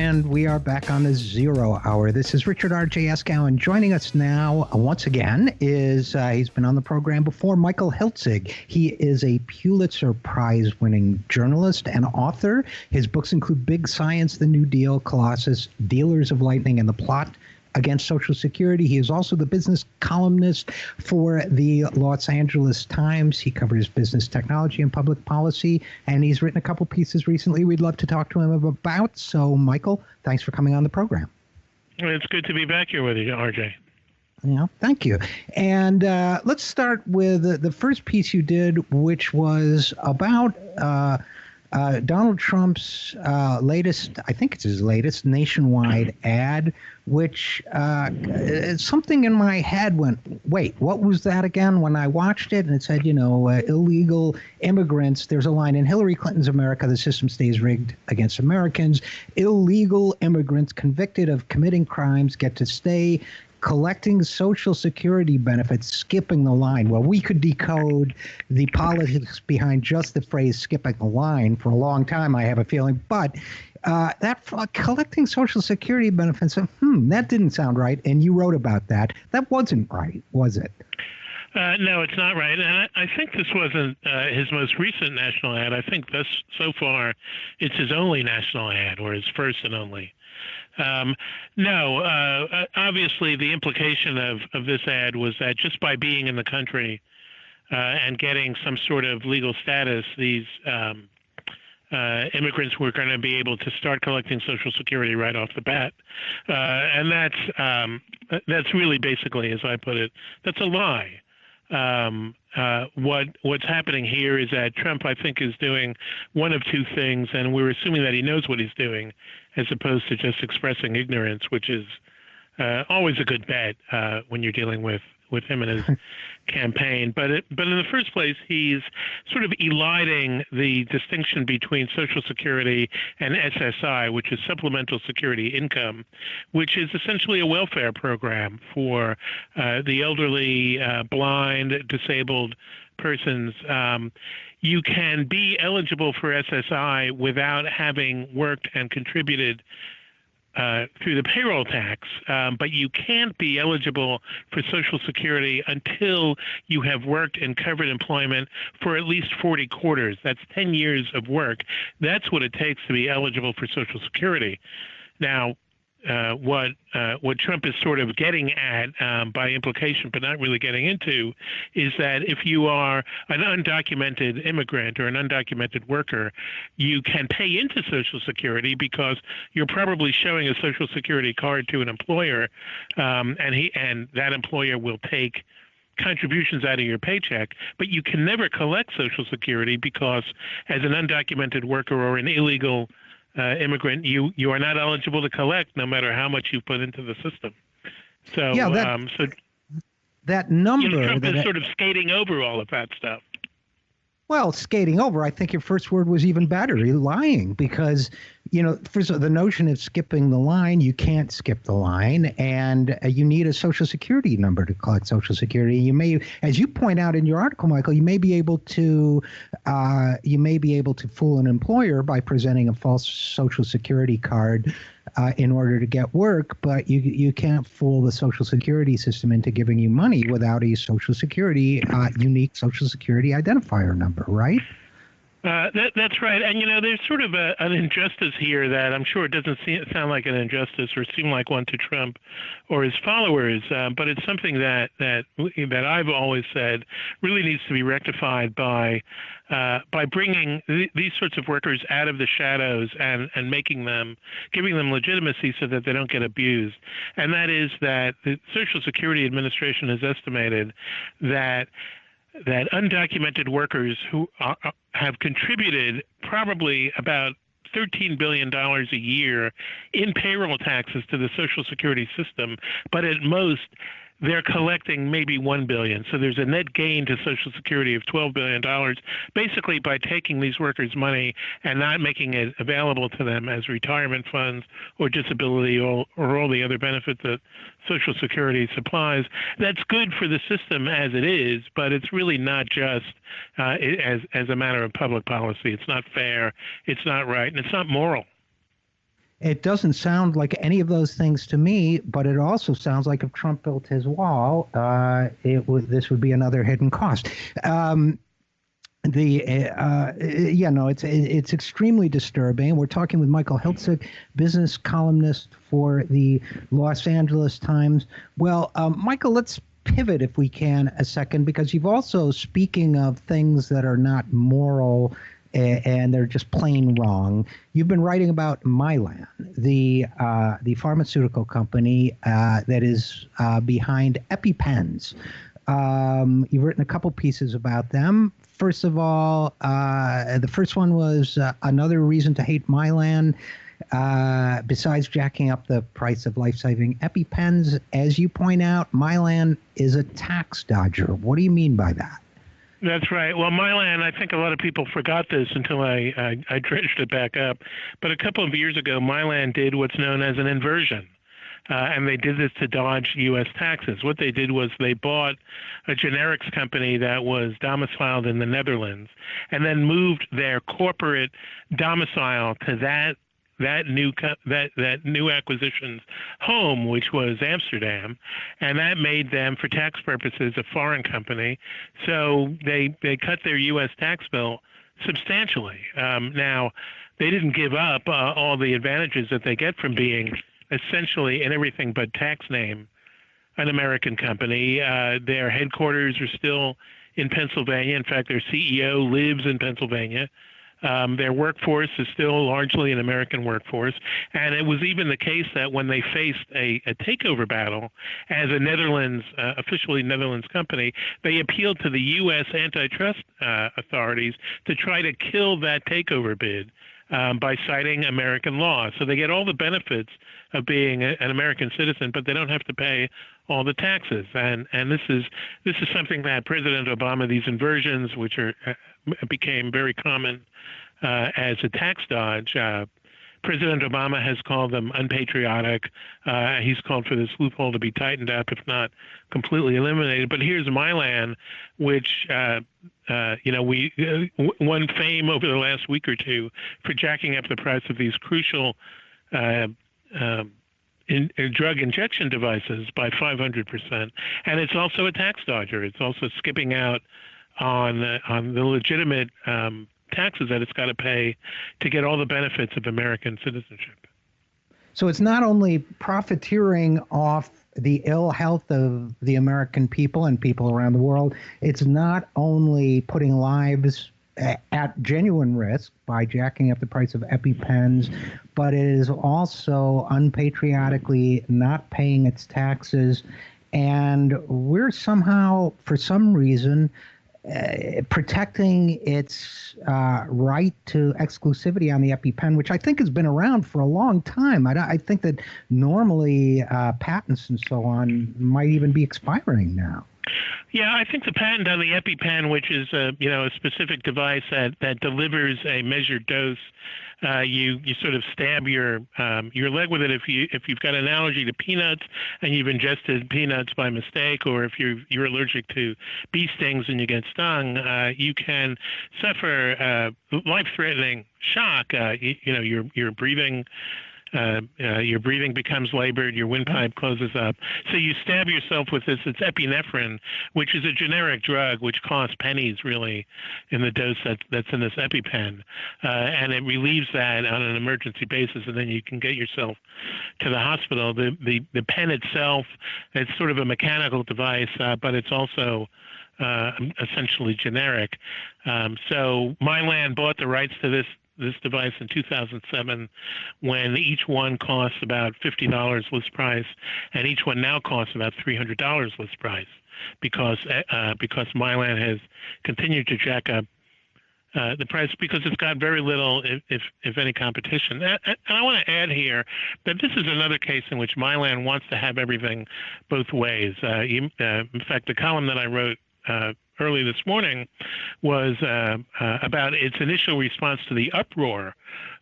and we are back on the 0 Hour. This is Richard RJ Eskow, and joining us now once again is, he's been on the program before, Michael Hiltzik. He is a Pulitzer Prize-winning journalist and author. His books include Big Science, The New Deal, Colossus, Dealers of Lightning, and The Plot Against Social Security. He is also the business columnist for the Los Angeles Times. He covers business technology and public policy, and he's written a couple pieces recently we'd love to talk to him about. So, Michael, thanks for coming on the program. It's good to be back here with you, RJ. Yeah, thank you. And let's start with the first piece you did, which was about Donald Trump's latest, I think it's his latest, nationwide ad, which something in my head went, wait, what was that again? When I watched it, and it said, illegal immigrants, there's a line in Hillary Clinton's America, the system stays rigged against Americans. Illegal immigrants convicted of committing crimes get to stay collecting Social Security benefits, skipping the line. Well, we could decode the politics behind just the phrase skipping the line for a long time, I have a feeling. But that collecting Social Security benefits, that didn't sound right. And you wrote about that. That wasn't right, was it? No, it's not right. And I think this wasn't his most recent national ad. I think this, so far, it's his only national ad, or his first and only. Obviously the implication of this ad was that just by being in the country and getting some sort of legal status, these immigrants were going to be able to start collecting Social Security right off the bat. And that's really basically, as I put it, that's a lie. What's happening here is that Trump, I think, is doing one of two things, and we're assuming that he knows what he's doing, as opposed to just expressing ignorance, which is always a good bet when you're dealing with him and his campaign. But in the first place, he's sort of eliding the distinction between Social Security and SSI, which is Supplemental Security Income, which is essentially a welfare program for the elderly, blind, disabled persons. You can be eligible for SSI without having worked and contributed through the payroll tax, but you can't be eligible for Social Security until you have worked in covered employment for at least 40 quarters. That's 10 years of work. That's what it takes to be eligible for Social Security. Now, what Trump is sort of getting at by implication, but not really getting into, is that if you are an undocumented immigrant or an undocumented worker, you can pay into Social Security because you're probably showing a Social Security card to an employer, and that employer will take contributions out of your paycheck, but you can never collect Social Security because as an undocumented worker or an illegal immigrant, you are not eligible to collect no matter how much you put into the system. So, yeah, that number, Trump is sort of skating over all of that stuff. Well, skating over, I think your first word was even better. You're lying because, first the notion of skipping the line, you can't skip the line, and you need a Social Security number to collect Social Security. You may, as you point out in your article, Michael, you may be able to fool an employer by presenting a false Social Security card in order to get work, but you can't fool the Social Security system into giving you money without a Social Security unique Social Security identifier number, right? That's right. And, there's sort of an injustice here that I'm sure it doesn't sound like an injustice or seem like one to Trump or his followers, but it's something that I've always said really needs to be rectified by bringing these sorts of workers out of the shadows and giving them legitimacy so that they don't get abused. And that is that the Social Security Administration has estimated that undocumented workers who have contributed probably about $13 billion a year in payroll taxes to the Social Security system, but at most they're collecting maybe $1 billion. So there's a net gain to Social Security of $12 billion, basically by taking these workers' money and not making it available to them as retirement funds or disability or all the other benefits that Social Security supplies. That's good for the system as it is, but it's really not just as a matter of public policy. It's not fair, it's not right, and it's not moral. It doesn't sound like any of those things to me, but it also sounds like if Trump built his wall, this would be another hidden cost. It's extremely disturbing. We're talking with Michael Hiltzik, business columnist for the Los Angeles Times. Well, Michael, let's pivot if we can a second, because you've also, speaking of things that are not moral and they're just plain wrong, you've been writing about Mylan, the pharmaceutical company that is behind EpiPens. You've written a couple pieces about them. First of all, the first one was another reason to hate Mylan, besides jacking up the price of life-saving EpiPens. As you point out, Mylan is a tax dodger. What do you mean by that? That's right. Well, Mylan, I think a lot of people forgot this until I dredged it back up. But a couple of years ago, Mylan did what's known as an inversion. And they did this to dodge U.S. taxes. What they did was they bought a generics company that was domiciled in the Netherlands and then moved their corporate domicile to that new acquisition's home, which was Amsterdam, and that made them, for tax purposes, a foreign company. So they cut their U.S. tax bill substantially. Now, they didn't give up all the advantages that they get from being essentially in everything but tax name an American company. Their headquarters are still in Pennsylvania. In fact, their CEO lives in Pennsylvania. Their workforce is still largely an American workforce. And it was even the case that when they faced a takeover battle as a Netherlands, officially Netherlands company, they appealed to the U.S. antitrust authorities to try to kill that takeover bid by citing American law. So they get all the benefits of being an American citizen, but they don't have to pay all the taxes. And this is something that President Obama, these inversions, which became very common as a tax dodge, President Obama has called them unpatriotic. He's called for this loophole to be tightened up, if not completely eliminated. But here's Mylan, which we won fame over the last week or two for jacking up the price of these crucial drug injection devices by 500%. And it's also a tax dodger. It's also skipping out on the legitimate taxes that it's got to pay to get all the benefits of American citizenship. So it's not only profiteering off the ill health of the American people and people around the world, it's not only putting lives at genuine risk by jacking up the price of EpiPens, but it is also unpatriotically not paying its taxes. And we're somehow, for some reason, protecting its right to exclusivity on the EpiPen, which I think has been around for a long time. I think that normally patents and so on might even be expiring now. Yeah, I think the patent on the EpiPen, which is a specific device that delivers a measured dose, you sort of stab your leg with it if you've got an allergy to peanuts and you've ingested peanuts by mistake, or if you're allergic to bee stings and you get stung, you can suffer life-threatening shock. Your breathing. Your breathing becomes labored, your windpipe closes up. So you stab yourself with this. It's epinephrine, which is a generic drug which costs pennies, really, in the dose that's in this EpiPen. And it relieves that on an emergency basis, and then you can get yourself to the hospital. The pen itself, it's sort of a mechanical device, but it's also essentially generic. So Mylan bought the rights to this device in 2007, when each one costs about $50 list price, and each one now costs about $300 list price, because Mylan has continued to jack up the price because it's got very little, if any, competition. And I want to add here that this is another case in which Mylan wants to have everything both ways. In fact, the column that I wrote early this morning was about its initial response to the uproar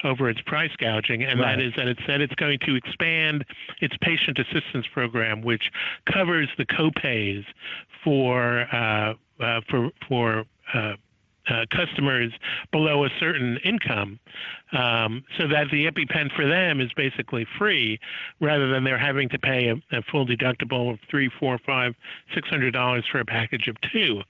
over its price gouging, and that is that it said it's going to expand its patient assistance program, which covers the co-pays for customers below a certain income, so that the EpiPen for them is basically free, rather than they're having to pay a full deductible of $300, $400, $500, $600 for a package of two.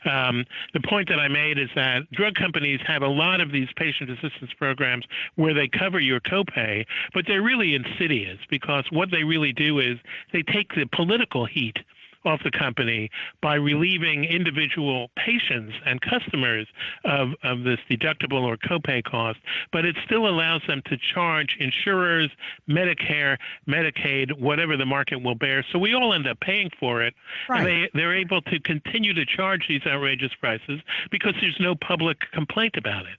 The point that I made is that drug companies have a lot of these patient assistance programs where they cover your copay, but they're really insidious, because what they really do is they take the political heat off the company by relieving individual patients and customers of this deductible or copay cost, but it still allows them to charge insurers, Medicare, Medicaid, whatever the market will bear. So we all end up paying for it. Right. And they're able to continue to charge these outrageous prices because there's no public complaint about it.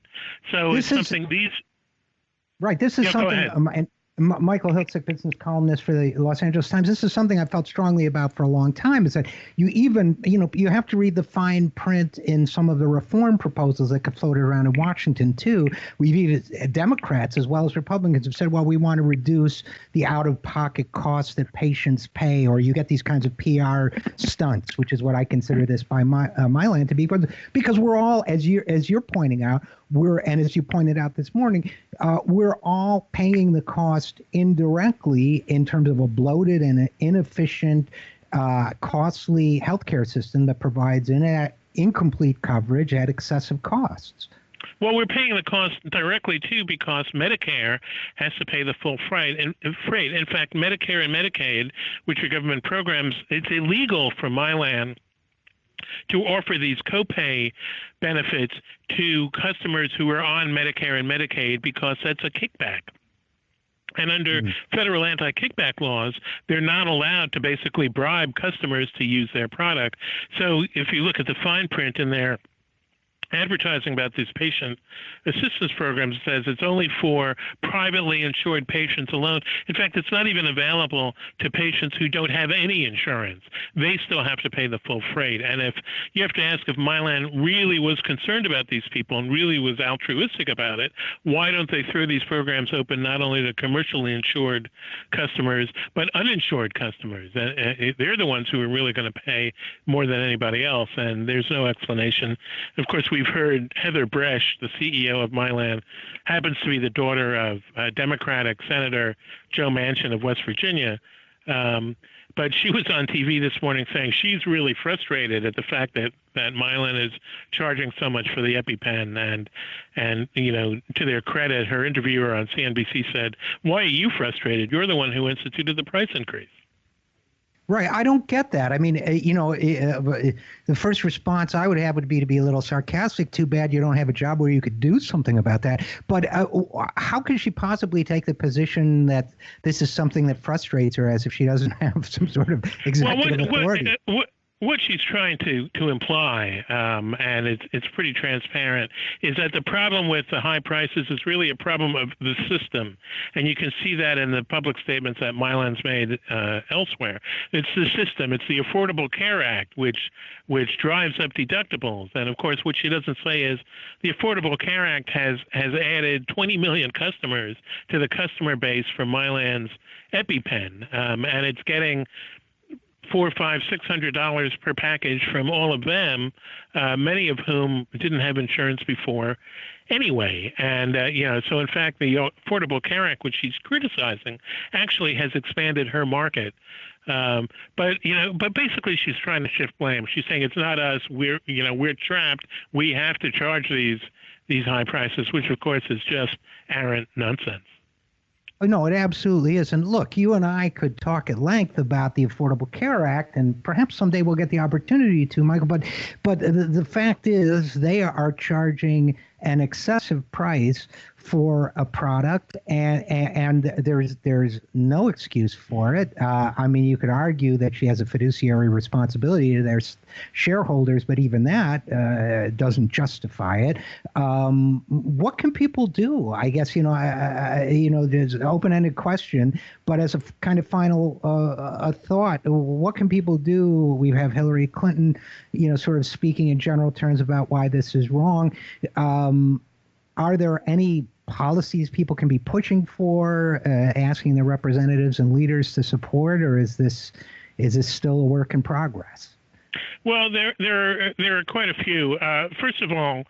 So this it's something these... Right. This is something... Michael Hiltzik, business columnist for the Los Angeles Times. This is something I felt strongly about for a long time, is that you have to read the fine print in some of the reform proposals that get floated around in Washington, too. We've even, Democrats as well as Republicans have said, well, we want to reduce the out-of-pocket costs that patients pay, or you get these kinds of PR stunts, which is what I consider this by Mylan to be, because we're all, as you're pointing out, and as you pointed out this morning, we're all paying the cost indirectly in terms of a bloated and inefficient, costly healthcare system that provides incomplete coverage at excessive costs. Well, we're paying the cost directly, too, because Medicare has to pay the full freight. In fact, Medicare and Medicaid, which are government programs, it's illegal for Mylan to offer these copay benefits to customers who are on Medicare and Medicaid, because that's a kickback. And under federal anti-kickback laws, they're not allowed to basically bribe customers to use their product. So if you look at the fine print in their advertising about these patient assistance programs, says it's only for privately insured patients alone. In fact, it's not even available to patients who don't have any insurance. They still have to pay the full freight. And if you have to ask if Mylan really was concerned about these people and really was altruistic about it, why don't they throw these programs open not only to commercially insured customers, but uninsured customers? They're the ones who are really going to pay more than anybody else, and there's no explanation. Of course, we've heard Heather Bresch, the CEO of Mylan, happens to be the daughter of Democratic Senator Joe Manchin of West Virginia. But she was on TV this morning saying she's really frustrated at the fact that Mylan is charging so much for the EpiPen. And to their credit, her interviewer on CNBC said, "Why are you frustrated? You're the one who instituted the price increase." Right. I don't get that. I mean, the first response I would have would be to be a little sarcastic. Too bad you don't have a job where you could do something about that. But how could she possibly take the position that this is something that frustrates her, as if she doesn't have some sort of executive authority? What she's trying to imply, and it's pretty transparent, is that the problem with the high prices is really a problem of the system. And you can see that in the public statements that Mylan's made elsewhere. It's the system. It's the Affordable Care Act, which drives up deductibles. And, of course, what she doesn't say is the Affordable Care Act has added 20 million customers to the customer base for Mylan's EpiPen, and it's getting $400, $500, $600 per package from all of them, many of whom didn't have insurance before anyway. And, so in fact, the Affordable Care Act, which she's criticizing, actually has expanded her market. But basically she's trying to shift blame. She's saying it's not us. We're trapped. We have to charge these high prices, which, of course, is just arrant nonsense. No, it absolutely is. And look, you and I could talk at length about the Affordable Care Act, and perhaps someday we'll get the opportunity to, Michael. But the fact is they are charging an excessive price for a product, and there's no excuse for it. I mean, you could argue that she has a fiduciary responsibility to their shareholders, but even that doesn't justify it. What can people do? I guess there's an open-ended question, but as a kind of final thought, what can people do? We have Hillary Clinton, sort of speaking in general terms about why this is wrong. Are there any policies people can be pushing for, asking their representatives and leaders to support, or is this still a work in progress? Well, there are quite a few. First of all,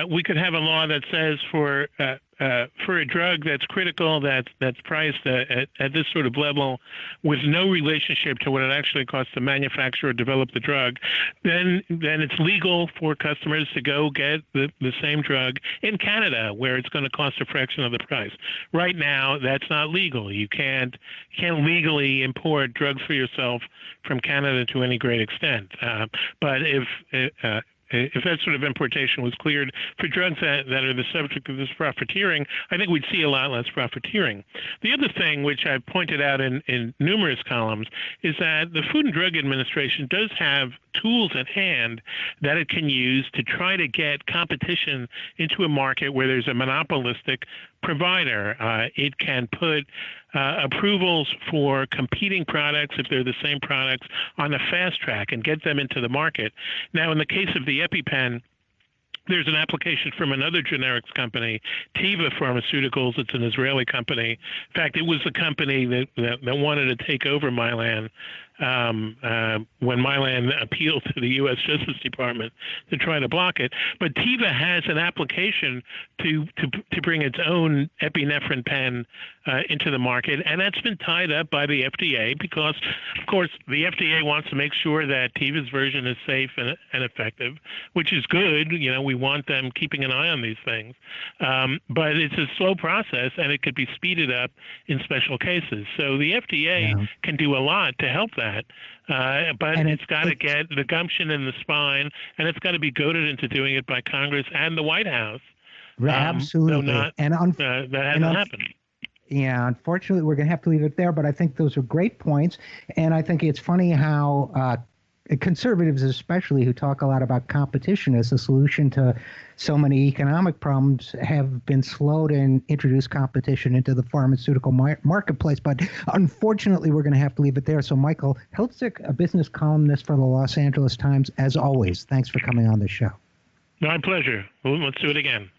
we could have a law that says for a drug that's critical, that's priced at this sort of level, with no relationship to what it actually costs to manufacture or develop the drug, then it's legal for customers to go get the same drug in Canada, where it's going to cost a fraction of the price. Right now, that's not legal. You can't legally import drugs for yourself from Canada to any great extent. But if that sort of importation was cleared for drugs that are the subject of this profiteering, I think we'd see a lot less profiteering. The other thing, which I've pointed out in numerous columns, is that the Food and Drug Administration does have tools at hand that it can use to try to get competition into a market where there's a monopolistic provider. It can put approvals for competing products, if they're the same products, on a fast track and get them into the market. Now, in the case of the EpiPen, there's an application from another generics company, Teva Pharmaceuticals. It's an Israeli company. In fact, it was the company that wanted to take over Mylan when Mylan appealed to the U.S. Justice Department to try to block it. But Teva has an application to bring its own epinephrine pen into the market, and that's been tied up by the FDA because, of course, the FDA wants to make sure that Teva's version is safe and effective, which is good. You know, we want them keeping an eye on these things. But it's a slow process, and it could be speeded up in special cases. So the FDA can do a lot to help that. But it's got to get the gumption and the spine, and it's got to be goaded into doing it by Congress and the White House. Absolutely. That hasn't happened. Yeah, unfortunately, we're going to have to leave it there, but I think those are great points. And I think it's funny how conservatives especially, who talk a lot about competition as a solution to so many economic problems, have been slow to introduce competition into the pharmaceutical marketplace. But unfortunately, we're going to have to leave it there. So Michael Hiltzik, a business columnist for the Los Angeles Times, as always, thanks for coming on the show. My pleasure. Let's do it again.